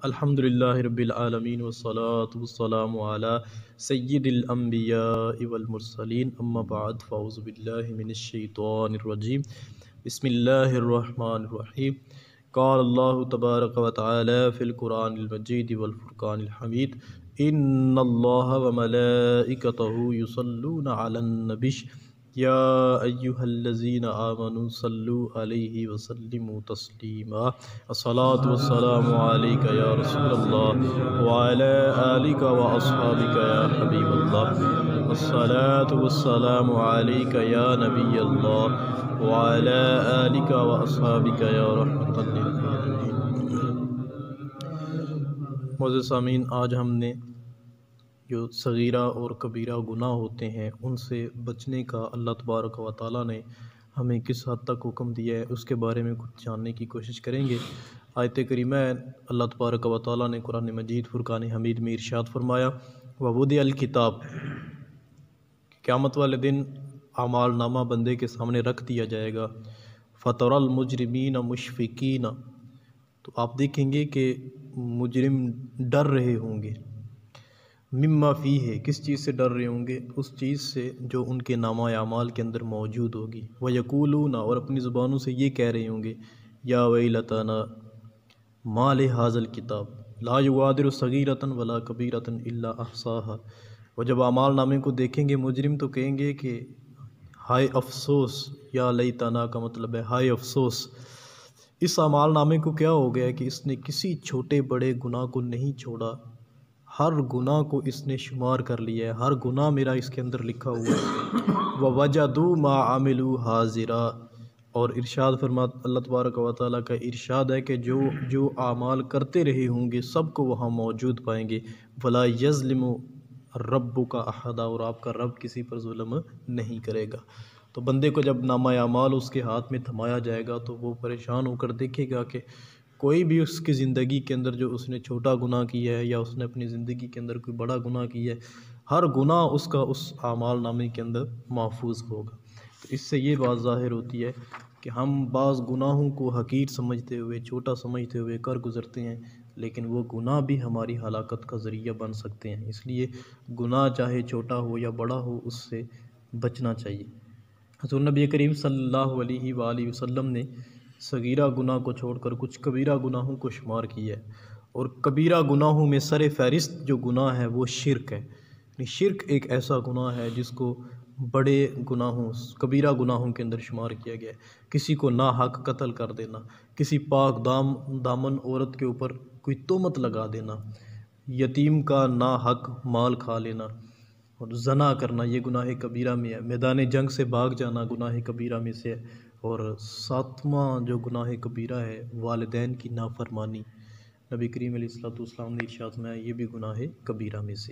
الحمدللہ رب العالمین والصلاة والسلام علی سید الانبیاء والمرسلین اما بعد فاعوذ باللہ من الشیطان الرجیم بسم اللہ الرحمن الرحیم قال اللہ تبارک و تعالی فی القرآن المجید والفرقان الحمید ان اللہ وملائکتہ یصلون علی النبی یا ایہا الذین آمنوا صلوا علیہ وسلموا تسلیما الصلاة والسلام علیک یا رسول اللہ وعلی آلک واصحابک یا حبیب اللہ الصلاة والسلام علیک یا نبی اللہ وعلی آلک واصحابک یا رحمت للعالمین۔ معزز سامعین، آج ہم نے جو صغیرہ اور کبیرہ گناہ ہوتے ہیں ان سے بچنے کا اللہ تبارک و تعالیٰ نے ہمیں کس حد تک حکم دیا ہے اس کے بارے میں کچھ جاننے کی کوشش کریں گے۔ آیت کریمہ اللہ تبارک و تعالیٰ نے قرآن مجید فرقان حمید میں ارشاد فرمایا وَوُضِعَ الکتاب، قیامت والے دن اعمال نامہ بندے کے سامنے رکھ دیا جائے گا۔ فَتَرَى الْمُجْرِمِينَ مُشْفِقِينَ، تو آپ دیکھیں گے کہ مجرم ڈر رہے ہوں گے، مما فیہ، کس چیز سے ڈر رہے ہوں گے؟ اس چیز سے جو ان کے نامہ اعمال کے اندر موجود ہوگی۔ وَيَقُولُونَ، اور اپنی زبانوں سے یہ کہہ رہے ہوں گے یا ویلتنا ما لہذا الکتاب لا یغادر صغیرۃ ولا کبیرۃ الا احصاها۔ اور جب اعمال نامے کو دیکھیں گے مجرم تو کہیں گے کہ ہائے افسوس، یا لیتنا کا مطلب ہے ہائے افسوس، اس اعمال نامے کو کیا ہو گیا کہ اس نے کسی چھوٹے بڑے گناہ کو نہیں چھوڑا، ہر گناہ کو اس نے شمار کر لیا ہے، ہر گناہ میرا اس کے اندر لکھا ہوا ہے۔ وَوَجَدُوا مَا عَمِلُوا حَاضِرًا، اور ارشاد فرماتا اللہ تبارک و تعالیٰ کا ارشاد ہے کہ جو اعمال کرتے رہے ہوں گے سب کو وہاں موجود پائیں گے۔ وَلَا يَظْلِمُ رَبُّكَ أَحَدًا، اور آپ کا رب کسی پر ظلم نہیں کرے گا۔ تو بندے کو جب نامہ اعمال اس کے ہاتھ میں تھمایا جائے گا تو وہ پریشان ہو کر دیکھے گا کہ کوئی بھی اس کی زندگی کے اندر جو اس نے چھوٹا گناہ کیا ہے یا اس نے اپنی زندگی کے اندر کوئی بڑا گناہ کیا ہے، ہر گناہ اس کا اس اعمال نامے کے اندر محفوظ ہوگا۔ تو اس سے یہ بات ظاہر ہوتی ہے کہ ہم بعض گناہوں کو حقیر سمجھتے ہوئے، چھوٹا سمجھتے ہوئے کر گزرتے ہیں، لیکن وہ گناہ بھی ہماری ہلاکت کا ذریعہ بن سکتے ہیں۔ اس لیے گناہ چاہے چھوٹا ہو یا بڑا ہو اس سے بچنا چاہیے۔ حضور نبی کریم صلی اللہ علیہ وآلہ وسلم نے صغیرہ گناہ کو چھوڑ کر کچھ کبیرہ گناہوں کو شمار کیا ہے، اور کبیرہ گناہوں میں سر فہرست جو گناہ ہے وہ شرک ہے۔ یعنی شرک ایک ایسا گناہ ہے جس کو بڑے گناہوں، کبیرہ گناہوں کے اندر شمار کیا گیا ہے۔ کسی کو ناحق قتل کر دینا، کسی پاک دامن عورت کے اوپر کوئی تہمت لگا دینا، یتیم کا ناحق مال کھا لینا، اور زنا کرنا یہ گناہ کبیرہ میں ہے۔ میدان جنگ سے بھاگ جانا گناہ کبیرہ میں سے ہے۔ اور ساتواں جو گناہ کبیرہ ہے والدین کی نافرمانی، نبی کریم علیہ السلام نے ارشاد فرمایا یہ بھی گناہ کبیرہ میں سے۔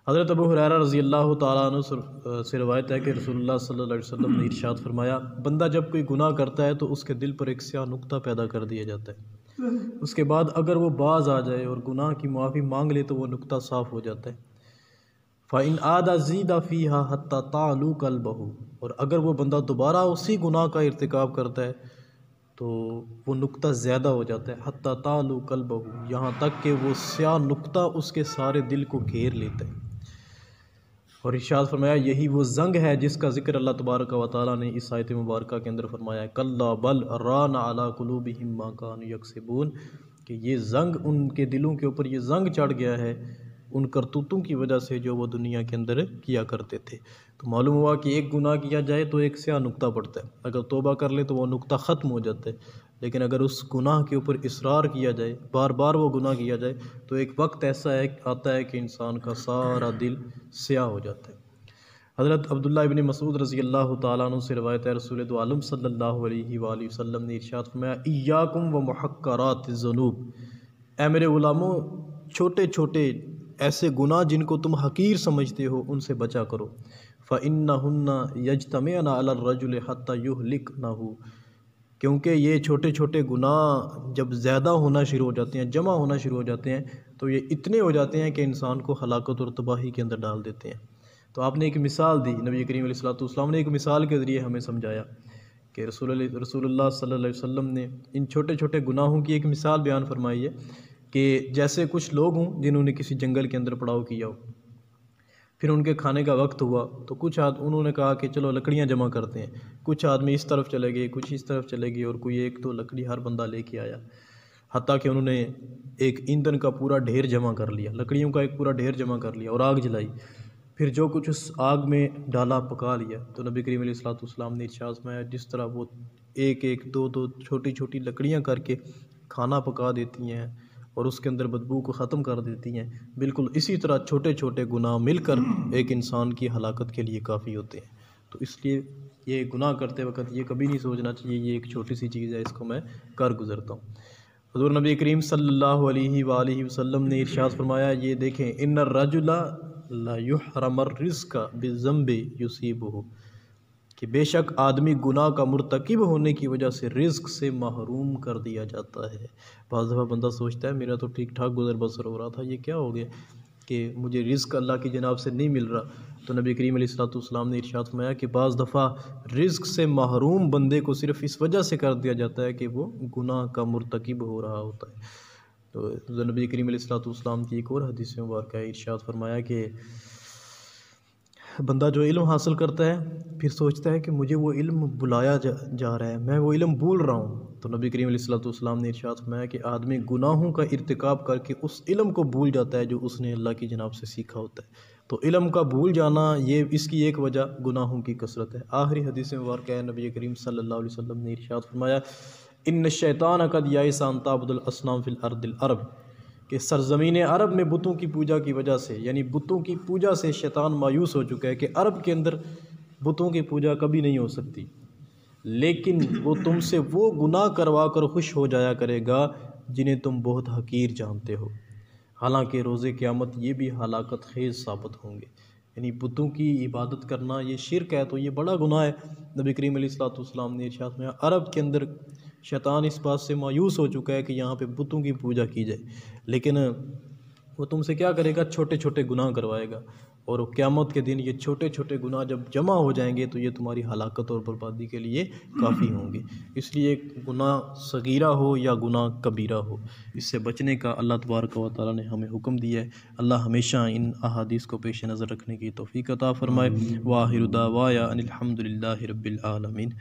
حضرت ابو ہریرہ رضی اللہ تعالیٰ عنہ سے روایت ہے کہ رسول اللہ صلی اللہ علیہ وسلم نے ارشاد فرمایا بندہ جب کوئی گناہ کرتا ہے تو اس کے دل پر ایک سیاہ نقطہ پیدا کر دیا جاتا ہے، اس کے بعد اگر وہ باز آ جائے اور گناہ کی معافی مانگ لے تو وہ نقطہ صاف ہو جاتا ہے۔ فَإِنْ عَادَ زِيدَ فِيهَا حَتَّى تَعْلُو قَلْبَهُ، اور اگر وہ بندہ دوبارہ اسی گناہ کا ارتکاب کرتا ہے تو وہ نقطہ زیادہ ہو جاتا ہے، حَتَّى تَعْلُو قَلْبَهُ، یہاں تک کہ وہ سیاہ نقطہ اس کے سارے دل کو گھیر لیتا ہے۔ اور ارشاد فرمایا یہی وہ زنگ ہے جس کا ذکر اللہ تبارک و تعالیٰ نے اس آیت مبارکہ کے اندر فرمایا ہے کَلَّا بَلْ رَانَ عَلَىٰ قُلُوبِهِمْ مَا كَانُوا يَكْسِبُونَ، کہ یہ زنگ ان کے دلوں کے اوپر یہ زنگ چڑھ گیا ہے ان کرتوتوں کی وجہ سے جو وہ دنیا کے اندر کیا کرتے تھے۔ تو معلوم ہوا کہ ایک گناہ کیا جائے تو ایک سیاہ نقطہ پڑتا ہے، اگر توبہ کر لے تو وہ نقطہ ختم ہو جاتا ہے، لیکن اگر اس گناہ کے اوپر اصرار کیا جائے، بار بار وہ گناہ کیا جائے تو ایک وقت ایسا آتا ہے کہ انسان کا سارا دل سیاہ ہو جاتا ہے۔ حضرت عبداللہ ابن مسعود رضی اللہ تعالیٰ عنہ سے روایت ہے رسول دو عالم صلی اللہ علیہ وآلہ وسلم نے ارشاد فرمایا ایاکم و محقرات الذنوب، اے میرے غلاموں چھوٹے چھوٹے ایسے گناہ جن کو تم حقیر سمجھتے ہو ان سے بچا کرو۔ فَإِنَّهُنَّ يَجْتَمِعْنَ عَلَى الرَّجُلِ حَتَّى يُهْلِكْنَهُ، کیونکہ یہ چھوٹے چھوٹے گناہ جب زیادہ ہونا شروع ہو جاتے ہیں، جمع ہونا شروع ہو جاتے ہیں تو یہ اتنے ہو جاتے ہیں کہ انسان کو ہلاکت اور تباہی کے اندر ڈال دیتے ہیں۔ تو آپ نے ایک مثال دی، نبی کریم علیہ السلام نے ایک مثال کے ذریعے ہمیں سمجھایا کہ رسول اللہ صلی اللہ علیہ وسلم نے ان چھوٹے چھوٹے گناہوں کی ایک مثال بیان فرمائی ہے کہ جیسے کچھ لوگ ہوں جنہوں نے کسی جنگل کے اندر پڑاؤ کیا ہو، پھر ان کے کھانے کا وقت ہوا تو کچھ انہوں نے کہا کہ چلو لکڑیاں جمع کرتے ہیں، کچھ آدمی اس طرف چلے گئے، کچھ اس طرف چلے گئے، اور کوئی ایک تو لکڑی ہر بندہ لے کے آیا، حتیٰ کہ انہوں نے ایک ایندھن کا پورا ڈھیر جمع کر لیا، لکڑیوں کا ایک پورا ڈھیر جمع کر لیا اور آگ جلائی، پھر جو کچھ اس آگ میں ڈالا پکا لیا۔ تو نبی کریم علیہ الصلوۃ والسلام نے ارشاد فرمایا جس طرح وہ ایک ایک دو دو چھوٹی چھوٹی لکڑیاں کر کے کھانا پکا دیتی ہیں اور اس کے اندر بدبو کو ختم کر دیتی ہیں، بالکل اسی طرح چھوٹے چھوٹے گناہ مل کر ایک انسان کی ہلاکت کے لیے کافی ہوتے ہیں۔ تو اس لیے یہ گناہ کرتے وقت یہ کبھی نہیں سوچنا چاہیے یہ ایک چھوٹی سی چیز ہے، اس کو میں کر گزرتا ہوں۔ حضور نبی کریم صلی اللہ علیہ وآلہ وسلم نے ارشاد فرمایا، یہ دیکھیں ان الرجل لا یحرم الرزق بالذنب یصیبہ، کہ بے شک آدمی گناہ کا مرتکب ہونے کی وجہ سے رزق سے محروم کر دیا جاتا ہے۔ بعض دفعہ بندہ سوچتا ہے میرا تو ٹھیک ٹھاک گزر بسر ہو رہا تھا، یہ کیا ہو گیا کہ مجھے رزق اللہ کی جناب سے نہیں مل رہا۔ تو نبی کریم علیہ الصلوۃ والسلام نے ارشاد فرمایا کہ بعض دفعہ رزق سے محروم بندے کو صرف اس وجہ سے کر دیا جاتا ہے کہ وہ گناہ کا مرتکب ہو رہا ہوتا ہے۔ تو نبی کریم علیہ الصلوۃ والسلام کی ایک اور حدیث مبارکہ ہے، ارشاد فرمایا کہ بندہ جو علم حاصل کرتا ہے پھر سوچتا ہے کہ مجھے وہ علم بلایا جا رہا ہے، میں وہ علم بھول رہا ہوں، تو نبی کریم علیہ الصلوۃ والسلام نے ارشاد فرمایا کہ آدمی گناہوں کا ارتکاب کر کے اس علم کو بھول جاتا ہے جو اس نے اللہ کی جناب سے سیکھا ہوتا ہے۔ تو علم کا بھول جانا یہ اس کی ایک وجہ گناہوں کی کثرت ہے۔ آخری حدیث مبارکہ ہے، نبی کریم صلی اللہ علیہ وسلم نے ارشاد فرمایا ان الشیطان قد یئس ان تعبد الاصنام فی الارض العرب، کہ سرزمین عرب میں بتوں کی پوجا کی وجہ سے، یعنی بتوں کی پوجا سے شیطان مایوس ہو چکا ہے کہ عرب کے اندر بتوں کی پوجا کبھی نہیں ہو سکتی، لیکن وہ تم سے وہ گناہ کروا کر خوش ہو جایا کرے گا جنہیں تم بہت حقیر جانتے ہو، حالانکہ روز قیامت یہ بھی ہلاکت خیز ثابت ہوں گے۔ یعنی بتوں کی عبادت کرنا یہ شرک ہے تو یہ بڑا گناہ ہے۔ نبی کریم علیہ الصلوۃ والسلام نے ارشاد فرمایا عرب کے اندر شیطان اس بات سے مایوس ہو چکا ہے کہ یہاں پہ بتوں کی پوجا کی جائے، لیکن وہ تم سے کیا کرے گا، چھوٹے چھوٹے گناہ کروائے گا، اور قیامت کے دن یہ چھوٹے چھوٹے گناہ جب جمع ہو جائیں گے تو یہ تمہاری ہلاکت اور بربادی کے لیے کافی ہوں گے۔ اس لیے گناہ صغیرہ ہو یا گناہ کبیرہ ہو، اس سے بچنے کا اللہ تبارک و تعالیٰ نے ہمیں حکم دیا ہے۔ اللہ ہمیشہ ان احادیث کو پیش نظر رکھنے کی توفیق عطا فرمائے۔ وآخر دعوایا ان الحمد للہ رب العالمین۔